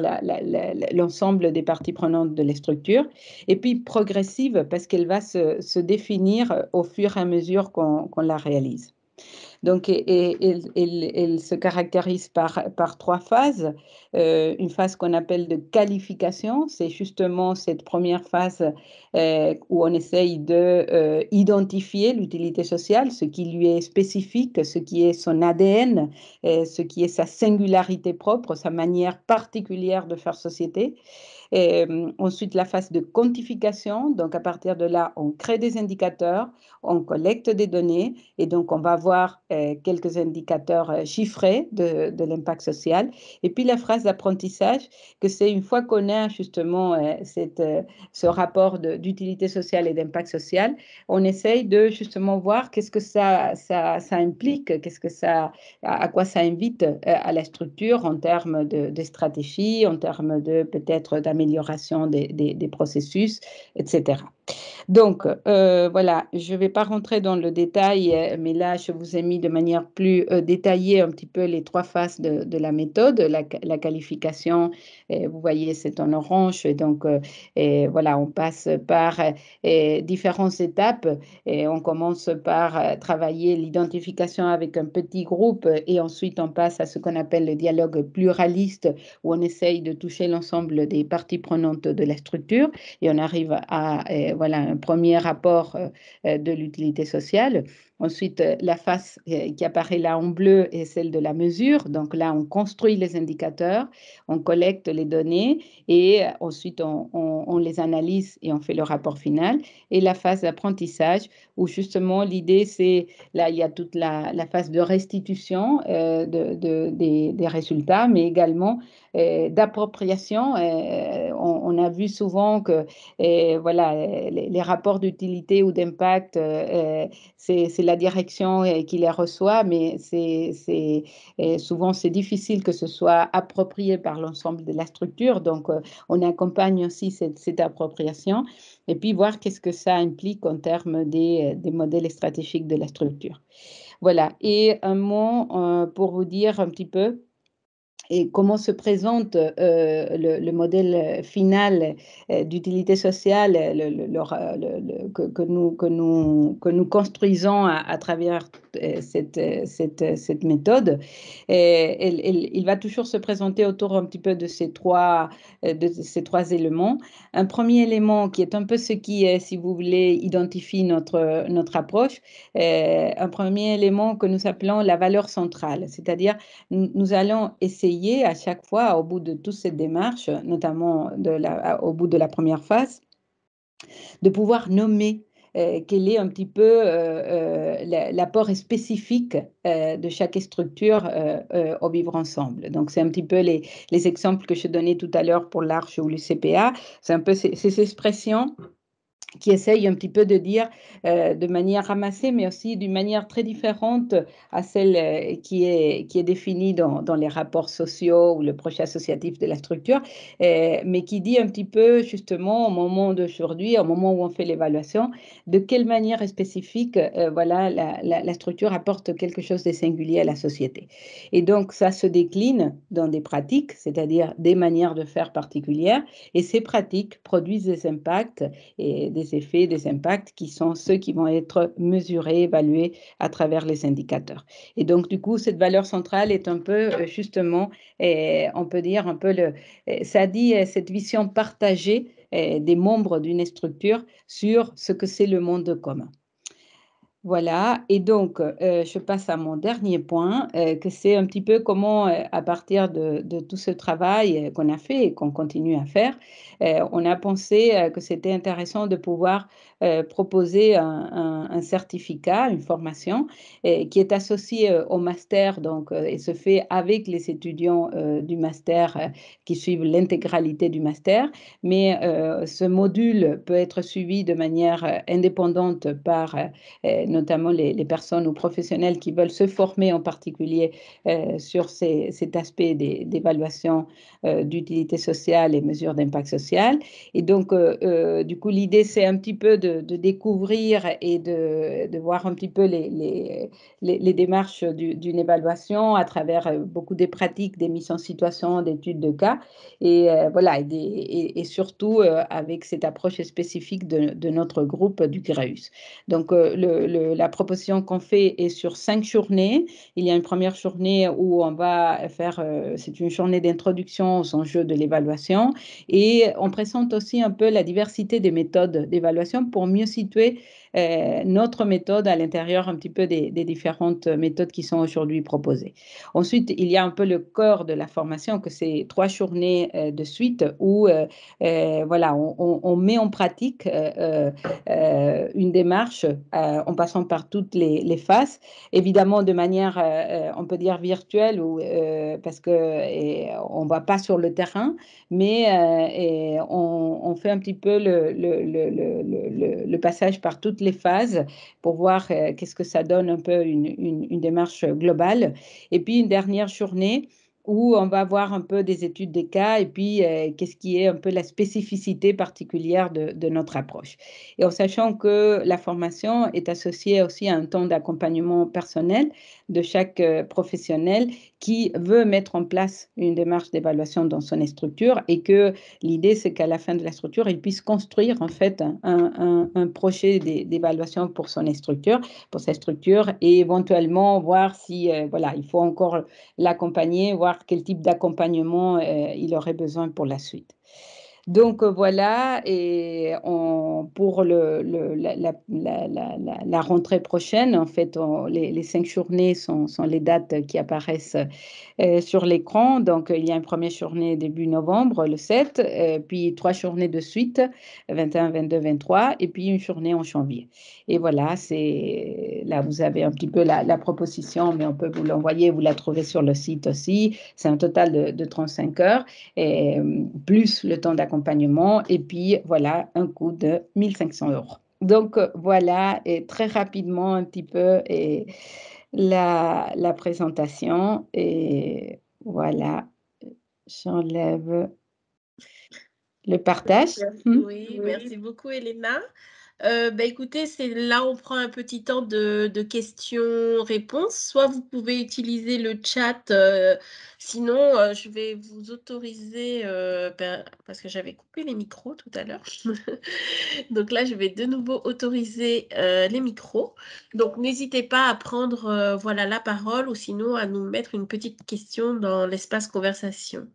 l'ensemble des parties prenantes de la structure. Et puis progressive parce qu'elle va se définir au fur et à mesure qu'on la réalise. Donc, elle se caractérise par trois phases. Une phase qu'on appelle de qualification, c'est justement cette première phase où on essaye d'identifier l'utilité sociale, ce qui lui est spécifique, ce qui est son ADN, ce qui est sa singularité propre, sa manière particulière de faire société. Ensuite, la phase de quantification. Donc, à partir de là, on crée des indicateurs, on collecte des données et donc on va avoir quelques indicateurs chiffrés de l'impact social. Et puis, la phase d'apprentissage, que c'est une fois qu'on a justement ce rapport d'utilité sociale et d'impact social, on essaye de justement voir qu'est-ce que ça implique, à quoi ça invite à la structure en termes de stratégie, en termes de peut-être d'amélioration des processus, etc. Donc, voilà, je ne vais pas rentrer dans le détail, mais là, je vous ai mis de manière plus détaillée un petit peu les trois phases de la méthode. La qualification, vous voyez, c'est en orange. Et donc, voilà, on passe par différentes étapes. Et on commence par travailler l'identification avec un petit groupe et ensuite on passe à ce qu'on appelle le dialogue pluraliste où on essaye de toucher l'ensemble des parties prenantes de la structure et on arrive à voilà, un premier rapport de l'utilité sociale. Ensuite, la phase qui apparaît là en bleu est celle de la mesure. Donc là, on construit les indicateurs, on collecte les données et ensuite on les analyse et on fait le rapport final. Et la phase d'apprentissage où justement l'idée c'est, là il y a toute la phase de restitution des résultats, mais également d'appropriation. On a vu souvent que voilà, les rapports d'utilité ou d'impact, c'est la direction qui les reçoit, mais souvent c'est difficile que ce soit approprié par l'ensemble de la structure. Donc, on accompagne aussi cette appropriation et puis voir qu'est-ce que ça implique en termes des modèles stratégiques de la structure. Voilà, et un mot pour vous dire un petit peu et comment se présente le modèle final d'utilité sociale que nous construisons à travers cette méthode. Il va toujours se présenter autour un petit peu de ces trois éléments. Un premier élément qui est un peu ce qui, si vous voulez, identifie notre approche. Un premier élément que nous appelons la valeur centrale, c'est-à-dire nous allons essayer à chaque fois, au bout de toute cette démarche, notamment au bout de la première phase, de pouvoir nommer quel est un petit peu l'apport spécifique de chaque structure au vivre ensemble. Donc, c'est un petit peu les exemples que je donnais tout à l'heure pour l'Arche ou le CPA. C'est un peu ces expressions qui essaye un petit peu de dire de manière ramassée, mais aussi d'une manière très différente à celle qui est définie dans les rapports sociaux ou le projet associatif de la structure, mais qui dit un petit peu justement au moment d'aujourd'hui, au moment où on fait l'évaluation, de quelle manière spécifique voilà, la structure apporte quelque chose de singulier à la société. Et donc, ça se décline dans des pratiques, c'est-à-dire des manières de faire particulières, et ces pratiques produisent des impacts et des effets, des impacts qui sont ceux qui vont être mesurés, évalués à travers les indicateurs. Et donc, du coup, cette valeur centrale est un peu justement, on peut dire un peu ça dit cette vision partagée des membres d'une structure sur ce que c'est le monde commun. Voilà, et donc, je passe à mon dernier point, que c'est un petit peu comment, à partir de tout ce travail, qu'on a fait et qu'on continue à faire, on a pensé, que c'était intéressant de pouvoir, proposer un certificat, une formation, qui est associée, au master donc, et se fait avec les étudiants, du master, qui suivent l'intégralité du master. Mais, ce module peut être suivi de manière, indépendante par, notamment les personnes ou professionnels qui veulent se former en particulier sur cet aspect d'évaluation d'utilité sociale et mesures d'impact social. Et donc, du coup, l'idée, c'est un petit peu de découvrir et de voir un petit peu les démarches d'une évaluation à travers beaucoup des pratiques, des mises en situation, d'études de cas, et voilà, et surtout avec cette approche spécifique de notre groupe du GREUS. Donc, la proposition qu'on fait est sur 5 journées. Il y a une première journée où on va faire, c'est une journée d'introduction aux enjeux de l'évaluation, et on présente aussi un peu la diversité des méthodes d'évaluation pour mieux situer notre méthode à l'intérieur un petit peu des différentes méthodes qui sont aujourd'hui proposées. Ensuite, il y a un peu le corps de la formation, que c'est 3 journées de suite où voilà, on met en pratique une démarche en passant par toutes les phases, évidemment de manière, on peut dire virtuelle, ou, parce qu'on ne va pas sur le terrain, mais on fait un petit peu le passage par toutes les phases pour voir qu'est-ce que ça donne, un peu une démarche globale. Et puis une dernière journée où on va voir un peu des études des cas, et puis qu'est-ce qui est un peu la spécificité particulière de notre approche. Et en sachant que la formation est associée aussi à un temps d'accompagnement personnel de chaque professionnel qui veut mettre en place une démarche d'évaluation dans son structure, et que l'idée, c'est qu'à la fin de la structure, il puisse construire en fait un projet d'évaluation pour son structure, pour sa structure, et éventuellement voir si voilà, il faut encore l'accompagner, voir quel type d'accompagnement il aurait besoin pour la suite. Donc voilà, et pour la rentrée prochaine, en fait, les 5 journées sont les dates qui apparaissent sur l'écran. Donc, il y a une première journée début novembre, le 7, puis 3 journées de suite, 21, 22, 23, et puis une journée en janvier. Et voilà, là, vous avez un petit peu la proposition, mais on peut vous l'envoyer, vous la trouvez sur le site aussi. C'est un total de 35 heures, et, plus le temps d'accompagnement, et puis voilà, un coût de 1 500 €. Donc voilà, et très rapidement un petit peu, et la présentation, et voilà, j'enlève le partage. Oui, merci beaucoup, Elena. Bah, écoutez, c'est là on prend un petit temps de questions-réponses. Soit vous pouvez utiliser le chat, sinon je vais vous autoriser, parce que j'avais coupé les micros tout à l'heure. Donc là, je vais de nouveau autoriser les micros. Donc n'hésitez pas à prendre voilà, la parole, ou sinon à nous mettre une petite question dans l'espace conversation.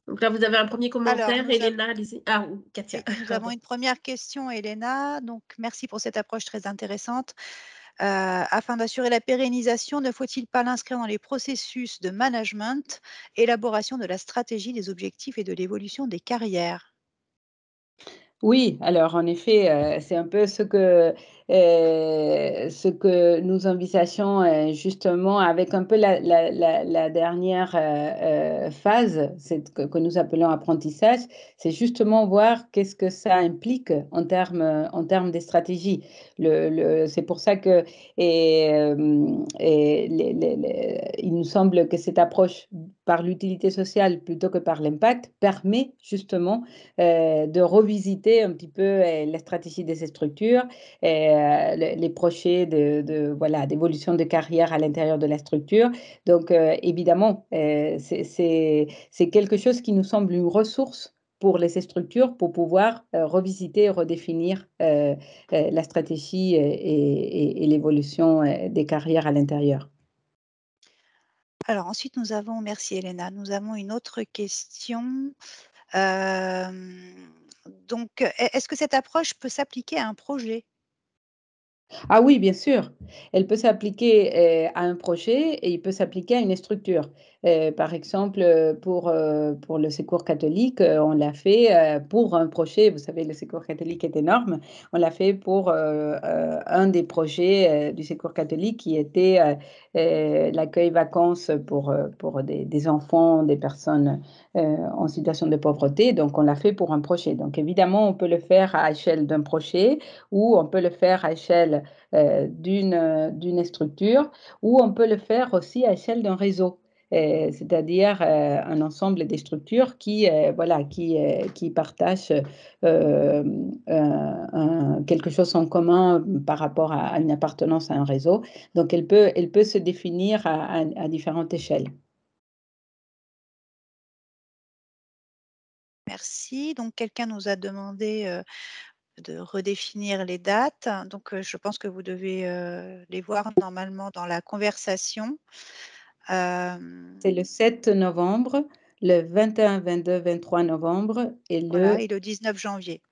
Donc là, vous avez un premier Alors, commentaire, Elena, allez-y. Ah, ou Katia. oui, nous avons une première question, Elena. Donc, merci pour cette approche très intéressante. Afin d'assurer la pérennisation, ne faut-il pas l'inscrire dans les processus de management, élaboration de la stratégie, des objectifs et de l'évolution des carrières? Oui, alors en effet, c'est un peu ce que nous envisageons, justement avec un peu la dernière, phase, c'est que nous appelons apprentissage. C'est justement voir qu'est-ce que ça implique en termes des stratégies. C'est pour ça que, et il nous semble que cette approche par l'utilité sociale plutôt que par l'impact permet justement de revisiter un petit peu la stratégie de ces structures, les projets voilà, d'évolution de carrière à l'intérieur de la structure. Donc, évidemment, c'est quelque chose qui nous semble une ressource pour les structures, pour pouvoir revisiter et redéfinir la stratégie et l'évolution des carrières à l'intérieur. Alors ensuite, merci Elena, nous avons une autre question. Donc, est-ce que cette approche peut s'appliquer à un projet? Ah oui, bien sûr. Elle peut s'appliquer à un projet et il peut s'appliquer à une structure. Par exemple, pour le Secours catholique, on l'a fait pour un projet. Vous savez, le Secours catholique est énorme. On l'a fait pour un des projets du Secours catholique qui était l'accueil vacances pour des enfants, des personnes en situation de pauvreté. Donc, on l'a fait pour un projet. Donc, évidemment, on peut le faire à échelle d'un projet ou on peut le faire à échelle d'une structure, ou on peut le faire aussi à échelle d'un réseau. C'est-à-dire un ensemble des structures voilà, qui partagent quelque chose en commun par rapport à une appartenance à un réseau. Donc, elle peut se définir à différentes échelles. Merci. Donc, quelqu'un nous a demandé de redéfinir les dates. Donc, je pense que vous devez les voir normalement dans la conversation. C'est le 7 novembre, le 21, 22, 23 novembre et Voilà, et le 19 janvier.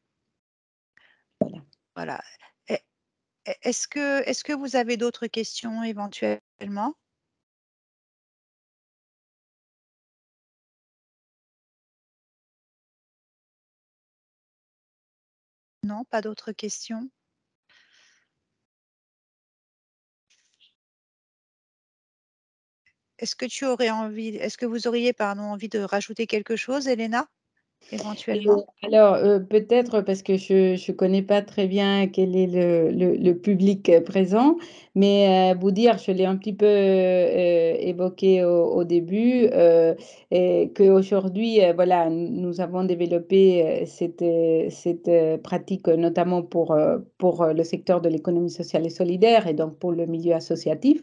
Voilà. Voilà. Est-ce que vous avez d'autres questions éventuellement? Non, pas d'autres questions? Est-ce que vous auriez, pardon, envie de rajouter quelque chose, Elena, éventuellement? Alors, peut-être parce que je connais pas très bien quel est le public présent, mais vous dire, je l'ai un petit peu évoqué au début, et qu'aujourd'hui, voilà, nous avons développé cette pratique notamment pour le secteur de l'économie sociale et solidaire et donc pour le milieu associatif,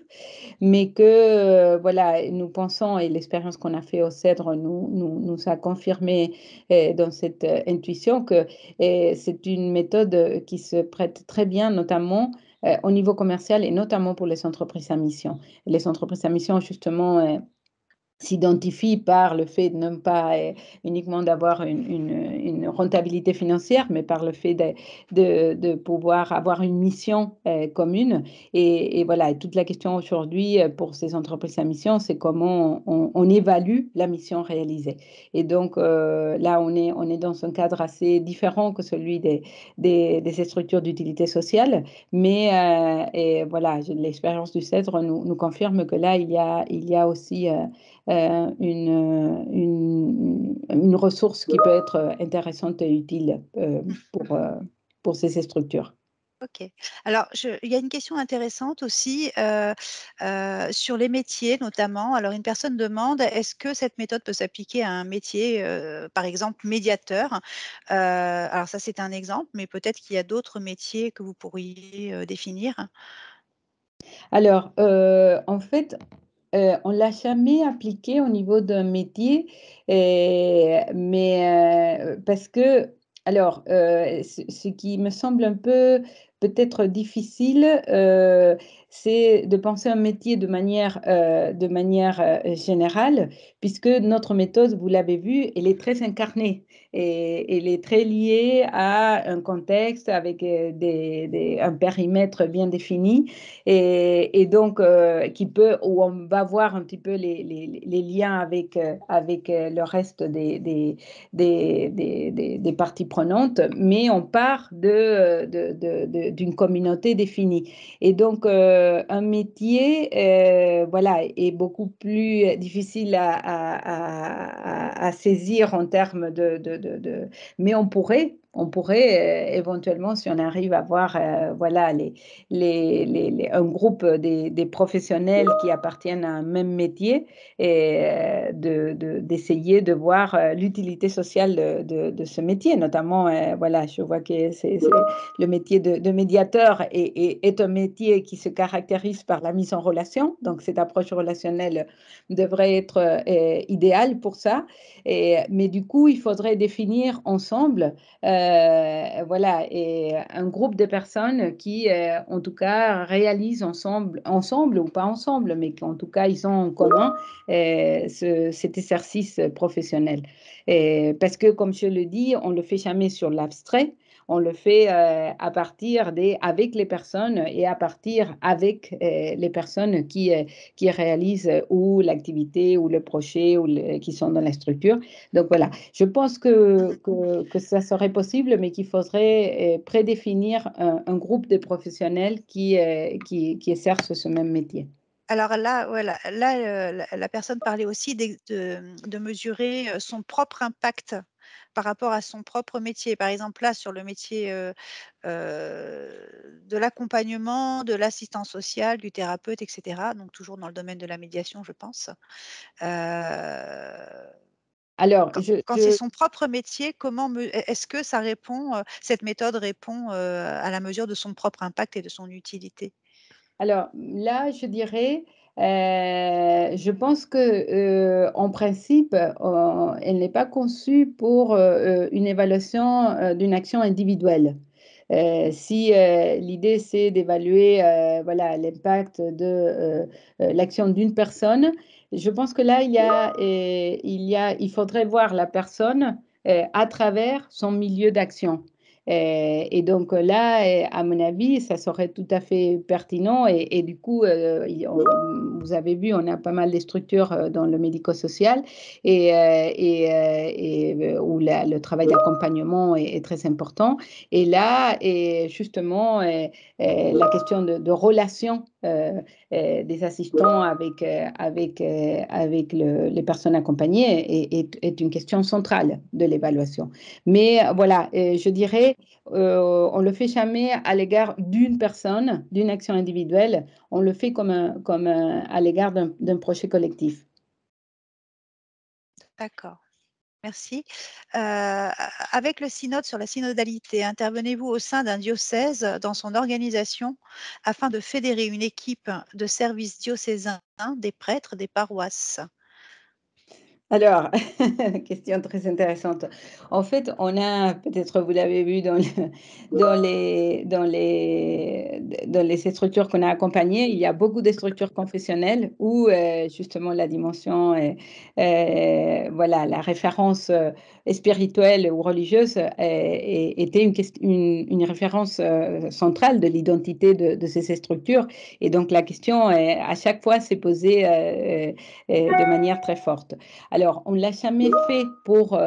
mais que voilà, nous pensons, et l'expérience qu'on a fait au CEDRE nous a confirmé dans cette intuition que c'est une méthode qui se prête très bien, notamment au niveau commercial et notamment pour les entreprises à mission. Les entreprises à mission, justement, s'identifie par le fait de ne pas uniquement d'avoir une rentabilité financière, mais par le fait de pouvoir avoir une mission commune. Et voilà, et toute la question aujourd'hui pour ces entreprises à mission, c'est comment on évalue la mission réalisée. Et donc là, on est dans un cadre assez différent que celui des structures d'utilité sociale, mais et voilà, l'expérience du CEDRE nous confirme que là, il y a aussi une ressource qui peut être intéressante et utile pour ces structures. OK. Alors, il y a une question intéressante aussi sur les métiers notamment. Alors, une personne demande, est-ce que cette méthode peut s'appliquer à un métier, par exemple médiateur? Alors ça, c'est un exemple, mais peut-être qu'il y a d'autres métiers que vous pourriez définir? Alors, en fait, on l'a jamais appliqué au niveau d'un métier, mais parce que alors, ce qui me semble un peu peut-être difficile, c'est de penser un métier de manière, générale, puisque notre méthode, vous l'avez vu, elle est très incarnée et elle est très liée à un contexte avec, un périmètre bien défini et donc qui peut où on va voir un petit peu les liens avec le reste des parties prenantes, mais on part d'une communauté définie. Et donc, un métier voilà, est beaucoup plus difficile à saisir en termes mais on pourrait éventuellement, si on arrive à voir voilà, un groupe des professionnels qui appartiennent à un même métier et d'essayer de voir l'utilité sociale de ce métier. Notamment, voilà, je vois que le métier de médiateur est un métier qui se caractérise par la mise en relation. Donc, cette approche relationnelle devrait être idéale pour ça. Mais du coup, il faudrait définir ensemble voilà, et un groupe de personnes qui, en tout cas, réalisent ensemble ou pas ensemble, mais qu'en tout cas, ils ont en commun cet exercice professionnel. Parce que, comme je le dis, on ne le fait jamais sur l'abstrait, on le fait à partir avec les personnes et à partir avec les personnes qui réalisent ou l'activité ou le projet ou qui sont dans la structure. Donc voilà, je pense que ça serait possible, mais qu'il faudrait prédéfinir un groupe de professionnels qui exercent ce même métier. Alors là, voilà, là, la personne parlait aussi de mesurer son propre impact par rapport à son propre métier. Par exemple, là, sur le métier de l'accompagnement, de l'assistant social, du thérapeute, etc. Donc toujours dans le domaine de la médiation, je pense. Alors, Quand c'est son propre métier, est-ce que ça répond, cette méthode répond à la mesure de son propre impact et de son utilité? Alors là, je dirais, je pense que, en principe, elle n'est pas conçue pour une évaluation d'une action individuelle. Si l'idée c'est d'évaluer voilà, l'impact de l'action d'une personne, je pense que là, il faudrait voir la personne à travers son milieu d'action. Et donc là, à mon avis, ça serait tout à fait pertinent. Et du coup, vous avez vu, on a pas mal de structures dans le médico-social où le travail d'accompagnement est très important. Et là, justement, la question de relation des assistants avec les personnes accompagnées est une question centrale de l'évaluation. Mais voilà, je dirais, on ne le fait jamais à l'égard d'une personne, d'une action individuelle, on le fait à l'égard d'un projet collectif. D'accord, merci. Avec le synode sur la synodalité, intervenez-vous au sein d'un diocèse dans son organisation afin de fédérer une équipe de services diocésains, des prêtres, des paroisses? Alors, question très intéressante. En fait, on a, peut-être vous l'avez vu dans les structures qu'on a accompagnées, il y a beaucoup de structures confessionnelles où justement la dimension, voilà, la référence spirituelle ou religieuse était une référence centrale de l'identité de ces structures. Et donc la question, à chaque fois, s'est posée de manière très forte. Alors, on ne l'a jamais fait pour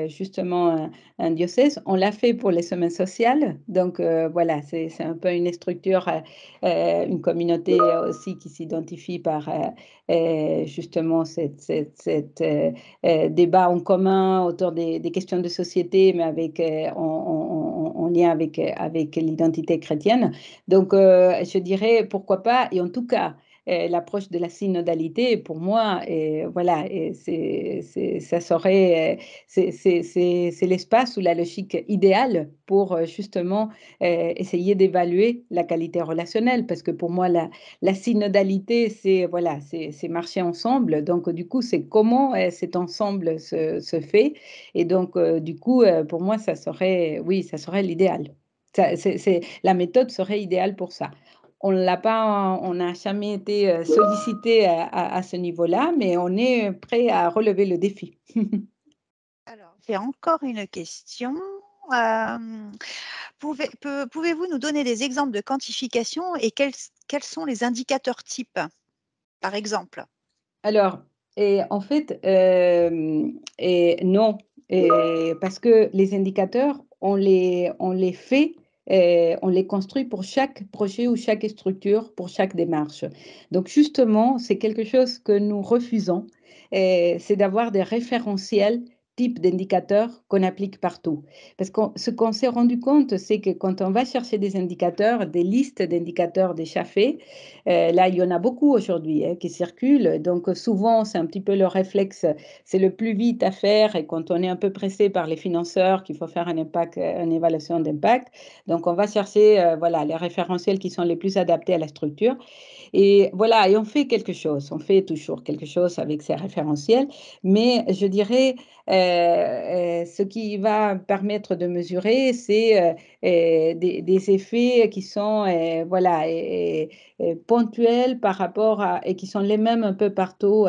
justement un diocèse, on l'a fait pour les semaines sociales. Donc, voilà, c'est un peu une structure, une communauté aussi qui s'identifie par justement cette débat en commun autour des questions de société, mais en lien avec l'identité chrétienne. Donc, je dirais pourquoi pas, et en tout cas, l'approche de la synodalité, pour moi, voilà, ça serait, c'est l'espace ou la logique idéale pour justement essayer d'évaluer la qualité relationnelle, parce que pour moi, la synodalité, c'est voilà, c'est marcher ensemble. Donc, du coup, c'est comment cet ensemble se fait. Et donc, du coup, pour moi, ça serait, oui, ça serait l'idéal. La méthode serait idéale pour ça. On n'a jamais été sollicité à ce niveau-là, mais on est prêt à relever le défi. Alors, j'ai encore une question. Pouvez-vous nous donner des exemples de quantification et quels sont les indicateurs types, par exemple? Alors, en fait, non, parce que les indicateurs, on les fait, on les construit pour chaque projet ou chaque structure, pour chaque démarche. Donc justement, c'est quelque chose que nous refusons, c'est d'avoir des référentiels types d'indicateurs qu'on applique partout. Parce que ce qu'on s'est rendu compte, c'est que quand on va chercher des indicateurs, des listes d'indicateurs déjà faits, là, il y en a beaucoup aujourd'hui qui circulent. Donc, souvent, c'est un petit peu le réflexe, c'est le plus vite à faire. Et quand on est un peu pressé par les financeurs, qu'il faut faire une évaluation d'impact, donc on va chercher voilà, les référentiels qui sont les plus adaptés à la structure. Et voilà, et on fait quelque chose, on fait toujours quelque chose avec ces référentiels, mais je dirais, ce qui va permettre de mesurer, c'est des effets qui sont voilà, ponctuels par rapport et qui sont les mêmes un peu partout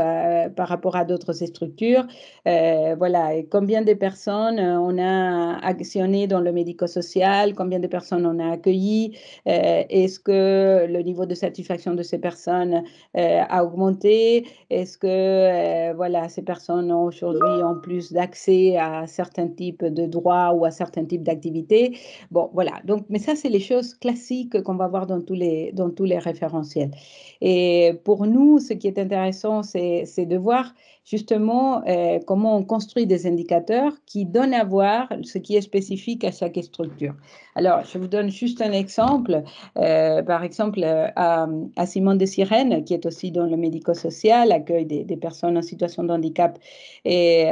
par rapport à d'autres structures. Voilà, et combien de personnes on a actionnées dans le médico-social, combien de personnes on a accueillies, est-ce que le niveau de satisfaction de ces personnes a augmenté, est-ce que voilà, ces personnes aujourd'hui ont plus d'accès à certains types de droits ou à certains types d'activités. Bon, voilà. Donc, mais ça, c'est les choses classiques qu'on va voir dans tous les référentiels. Et pour nous, ce qui est intéressant, c'est de voir justement comment on construit des indicateurs qui donnent à voir ce qui est spécifique à chaque structure. Alors, je vous donne juste un exemple. Par exemple, à Simone de Sirène, qui est aussi dans le médico-social, accueille des personnes en situation de handicap et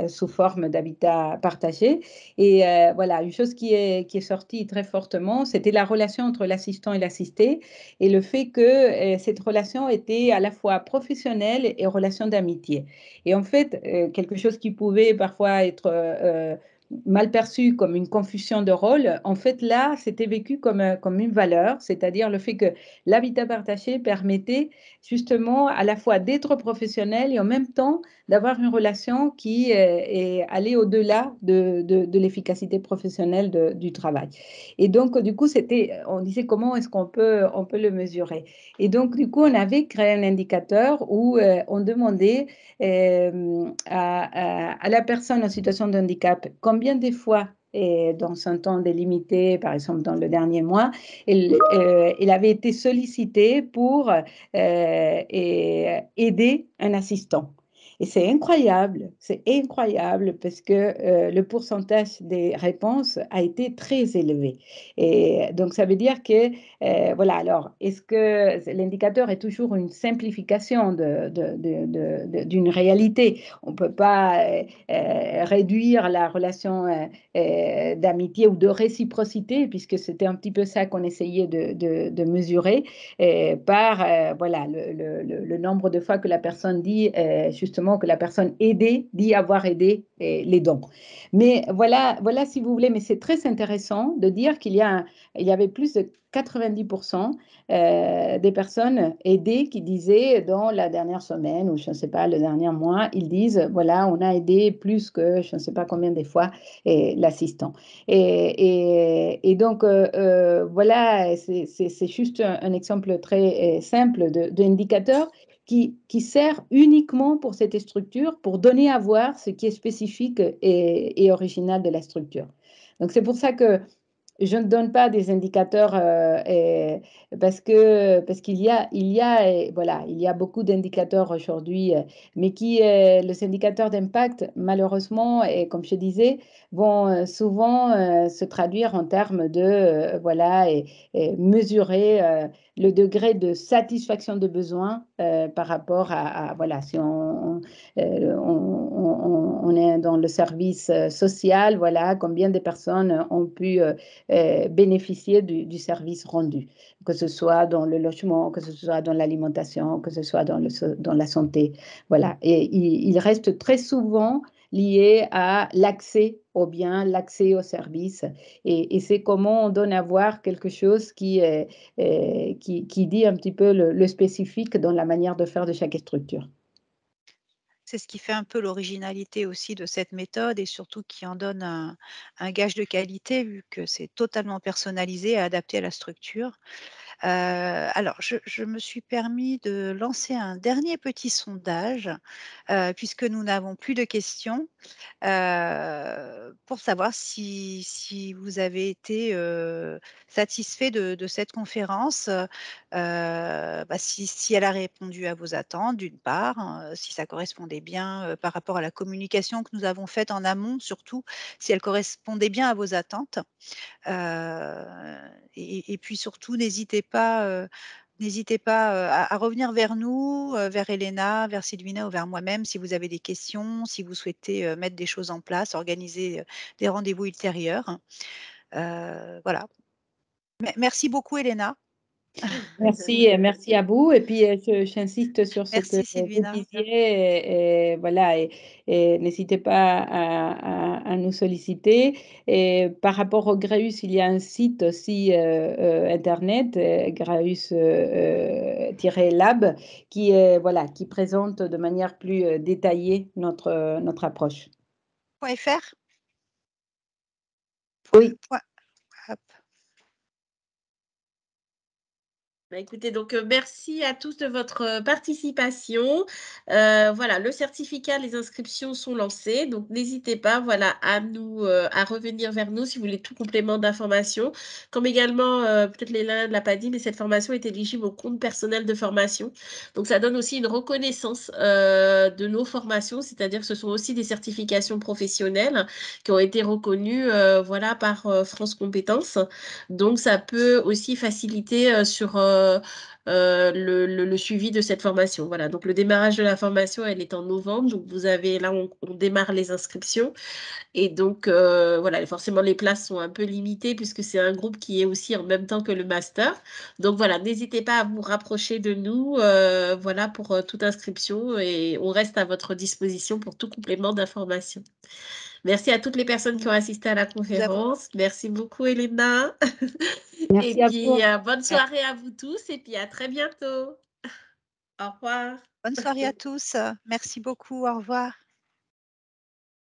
sous forme d'habitat partagé. Et voilà, une chose qui est sortie très fortement, c'était la relation entre l'assistant et l'assisté, et le fait que cette relation était à la fois professionnelle et relation d'amitié. Et en fait, quelque chose qui pouvait parfois être mal perçu comme une confusion de rôle, en fait là, c'était vécu comme une valeur, c'est-à-dire le fait que l'habitat partagé permettait justement à la fois d'être professionnel et en même temps d'avoir une relation qui est allée au-delà de l'efficacité professionnelle du travail. Et donc, du coup, on disait comment est-ce on peut le mesurer. Et donc, du coup, on avait créé un indicateur où on demandait à la personne en situation de handicap combien de fois et dans un temps délimité, par exemple dans le dernier mois, il avait été sollicité pour aider un assistant. Et c'est incroyable parce que le pourcentage des réponses a été très élevé. Et donc, ça veut dire que, voilà, alors, est-ce que l'indicateur est toujours une simplification d'une réalité? On ne peut pas réduire la relation d'amitié ou de réciprocité, puisque c'était un petit peu ça qu'on essayait de mesurer, par voilà, le nombre de fois que la personne dit justement que la personne aidée dit avoir aidé les dons. Mais voilà, si vous voulez, mais c'est très intéressant de dire il y avait plus de 90% des personnes aidées qui disaient dans la dernière semaine ou je ne sais pas, le dernier mois, ils disent, voilà, on a aidé plus que je ne sais pas combien de fois l'assistant. Et donc, voilà, c'est juste un exemple très simple d'indicateur qui sert uniquement pour cette structure, pour donner à voir ce qui est spécifique et original de la structure. Donc, c'est pour ça que je ne donne pas des indicateurs parce qu'il voilà, il y a beaucoup d'indicateurs aujourd'hui, mais les indicateurs d'impact, malheureusement, et comme je disais, vont souvent se traduire en termes de voilà, et mesurer le degré de satisfaction de besoins par rapport à voilà, si on est dans le service social, voilà, combien de personnes ont pu bénéficier du service rendu, que ce soit dans le logement, que ce soit dans l'alimentation, que ce soit dans la santé. Voilà. Et il reste très souvent lié à l'accès aux biens, l'accès aux services. Et c'est comment on donne à voir quelque chose qui dit un petit peu le spécifique dans la manière de faire de chaque structure. C'est ce qui fait un peu l'originalité aussi de cette méthode et surtout qui en donne un gage de qualité vu que c'est totalement personnalisé et adapté à la structure. Alors je me suis permis de lancer un dernier petit sondage, puisque nous n'avons plus de questions, pour savoir si vous avez été, satisfait de cette conférence, bah, si elle a répondu à vos attentes d'une part, si ça correspondait bien, par rapport à la communication que nous avons faite en amont surtout, si elle correspondait bien à vos attentes. Et puis surtout n'hésitez pas, à revenir vers nous, vers Elena, vers Sylvina ou vers moi-même si vous avez des questions, si vous souhaitez, mettre des choses en place, organiser, des rendez-vous ultérieurs. Voilà. Merci beaucoup Elena. Merci à vous. Et puis, j'insiste sur ce que Merci vous Sylvina. disiez, et voilà, et n'hésitez pas à nous solliciter. Et par rapport au Graus, il y a un site aussi internet, Graus Lab, voilà, qui présente de manière plus détaillée notre approche. .fr? Oui. Hop. Bah, écoutez, donc merci à tous de votre participation. Voilà, le certificat, les inscriptions sont lancées, donc n'hésitez pas, voilà, à revenir vers nous si vous voulez tout complément d'information. Comme également, peut-être Léla ne l'a pas dit, mais cette formation est éligible au compte personnel de formation. Donc ça donne aussi une reconnaissance de nos formations, c'est-à-dire que ce sont aussi des certifications professionnelles qui ont été reconnues, voilà, par France Compétences. Donc, ça peut aussi faciliter sur le suivi de cette formation. Voilà, donc le démarrage de la formation, elle est en novembre. Donc, vous avez là, on démarre les inscriptions. Et donc, voilà, forcément, les places sont un peu limitées puisque c'est un groupe qui est aussi en même temps que le master. Donc, voilà, n'hésitez pas à vous rapprocher de nous, voilà, pour toute inscription et on reste à votre disposition pour tout complément d'information. Merci à toutes les personnes qui ont assisté à la Nous avons conférence. Merci beaucoup, Elena. Et Merci à vous. puis, bonne soirée à vous tous et puis à très bientôt. Au revoir. bonne soirée à tous. Merci beaucoup. Au revoir.